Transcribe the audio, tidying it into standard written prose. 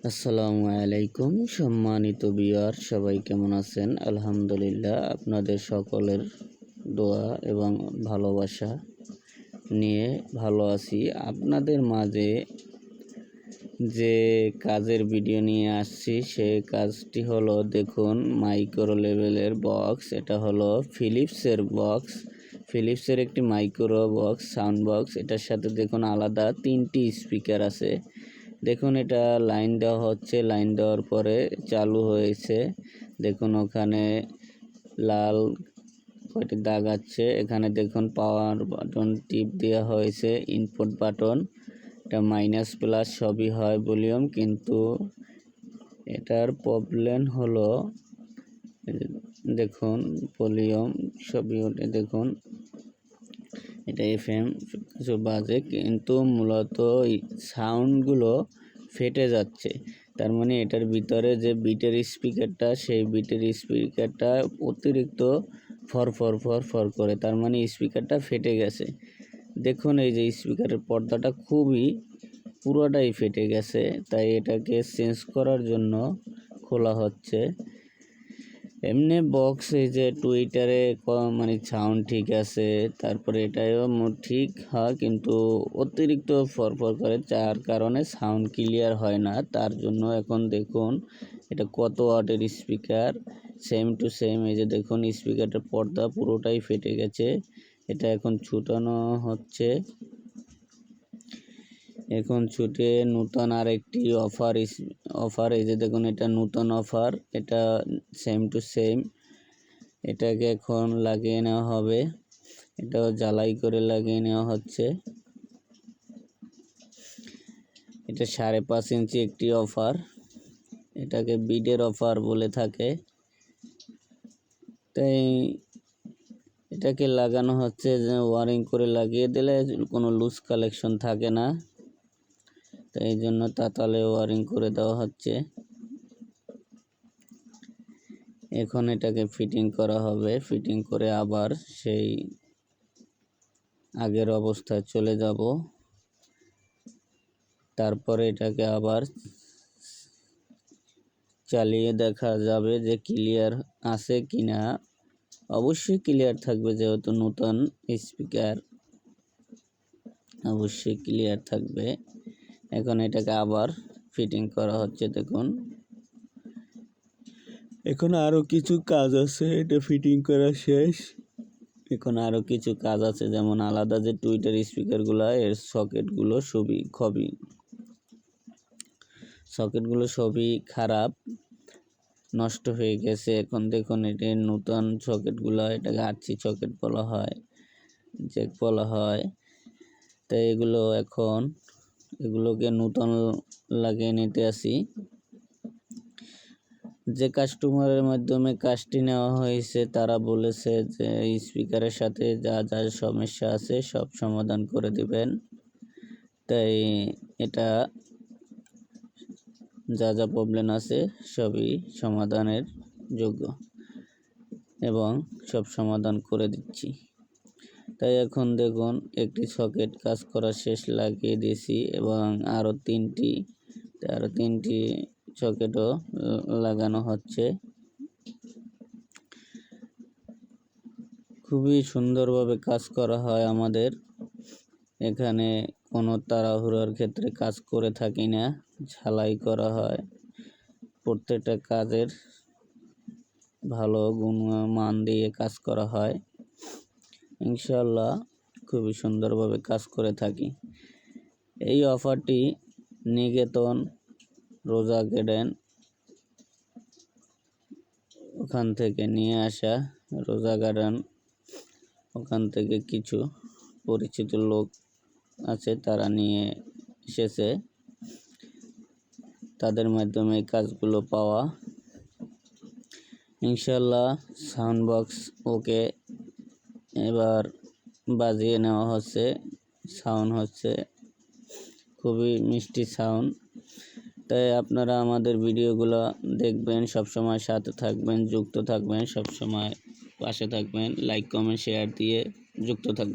আসসালামু আলাইকুম সম্মানিত ভিউয়ার, সবাই কেমন আছেন? আলহামদুলিল্লাহ, আপনাদের সকলের দোয়া এবং ভালোবাসা নিয়ে ভালো আছি। আপনাদের মাঝে যে কাজের ভিডিও নিয়ে আসছি সেই কাজটি হলো, দেখুন, মাইক্রো লেভেলের বক্স। এটা হলো ফিলিপসের একটি মাইক্রো বক্স, সাউন্ড বক্স। এটার সাথে দেখুন আলাদা 3টি স্পিকার আছে। দেখুন, এটা লাইন দেওয়া হচ্ছে, লাইন দেওয়ার পরে চালু হয়েছে। দেখুন ওখানে লাল কয়টি দাগ আছে। এখানে দেখুন পাওয়ার বাটন টিপ দেওয়া হয়েছে, ইনপুট বাটন। এটা মাইনাস প্লাস সবই হয় ভলিউম, কিন্তু এটার প্রবলেম হলো, দেখুন ভলিউম সবই ওঠে। দেখুন এটা FM কিছু বাজে, কিন্তু মূলত সাউন্ডগুলো ফেটে যাচ্ছে। তার মানে এটার ভিতরে যে বিটের স্পিকারটা, সেই বিটের স্পিকারটা অতিরিক্ত ফর ফর ফর ফর করে, তার মানে স্পিকারটা ফেটে গেছে। দেখুন এই যে স্পিকারের পর্দাটা পুরোটাই ফেটে গেছে, তাই এটাকে চেঞ্জ করার জন্য খোলা হচ্ছে। এমনি বক্স এই যে টুইটারে মানে সাউন্ড ঠিক আছে, তারপরে এটাও ঠিক হয়, কিন্তু অতিরিক্ত ফরফর করে, যার কারণে সাউন্ড ক্লিয়ার হয় না। তার জন্য এখন দেখুন এটা কত ওয়াটের স্পিকার, সেম টু সেম। এই যে দেখুন স্পিকারটার পর্দা পুরোটাই ফেটে গেছে। এটা এখন ছুটানো হচ্ছে। এখন ছুটে নতুন আরেকটি অফার এই যে দেখুন, এটা নতুন অফার, এটা সেম টু সেম। এটাকে এখন লাগিয়ে নেওয়া হবে, এটাও জ্বালাই করে লাগিয়ে নেওয়া হচ্ছে। এটা 5.5 ইঞ্চি একটি অফার, এটাকে বিডের অফার বলে থাকে। তাই এটাকে লাগানো হচ্ছে, যে ওয়ারিং করে লাগিয়ে দিলে কোনো লুজ কালেকশন থাকে না, তাই এই জন্য তাতালে ওয়ারিং করে দেওয়া হচ্ছে। এখন এটাকে ফিটিং করা হবে, ফিটিং করে আবার সেই আগের অবস্থায় চলে যাব। তারপরে এটাকে আবার চালিয়ে দেখা যাবে যে ক্লিয়ার আছে কিনা। অবশ্যই ক্লিয়ার থাকবে, যেহেতু নতুন স্পিকার, অবশ্যই ক্লিয়ার থাকবে। এখন এটাকে আবার ফিটিং করা হচ্ছে। দেখুন এখন আরও কিছু কাজ আছে, এটা ফিটিং করা শেষ। এখন আরও কিছু কাজ আছে, যেমন আলাদা যে টুইটার স্পিকারগুলো, এর সকেটগুলো সবই খারাপ, নষ্ট হয়ে গেছে। এখন দেখুন এটা নতুন সকেটগুলো, এটাকে আরসি সকেট বলা হয়, জ্যাক বলা হয়। তাই এগুলোকে নতুন লাগিয়ে নিতে আসি। যে কাস্টমারের মাধ্যমে কাজটি নেওয়া হয়েছে, তারা বলেছে যে স্পিকারের সাথে যা যা সমস্যা আছে সব সমাধান করে দিবেন। তাই এটা যা যা প্রবলেম আছে সবই সমাধানের যোগ্য এবং সব সমাধান করে দিচ্ছি। তাই এখন দেখুন একটি সকেট কাজ করা শেষ, লাগিয়ে দিয়েছি, এবং আরও তিনটি সকেটও লাগানো হচ্ছে। খুবই সুন্দরভাবে কাজ করা হয় আমাদের এখানে, কোনো তাড়াহুড়োর ক্ষেত্রে কাজ করে থাকি না, ঝালাই করা হয়। প্রত্যেকটা কাজের ভালো গুণমান দিয়ে কাজ করা হয়। ইনশাআল্লাহ খুবই সুন্দরভাবে কাজ করে থাকি। এই অফারটি নিকেতন রোজা গার্ডেন, ওখান থেকে নিয়ে আসা। রোজা গার্ডেন, ওখান থেকে কিছু পরিচিত লোক আছে, তারা নিয়ে এসেছে, তাদের মাধ্যমে এই কাজগুলো পাওয়া। ইনশাআল্লাহ সাউন্ড বক্স ওকে, এবার বাজিয়ে নেওয়া হচ্ছে, সাউন্ড হচ্ছে খুবই মিষ্টি সাউন্ড। তাই আপনারা আমাদের ভিডিওগুলো দেখবেন, সবসময় সাথে থাকবেন, যুক্ত থাকবেন, সবসময় পাশে থাকবেন, লাইক কমেন্ট শেয়ার দিয়ে যুক্ত থাকবেন।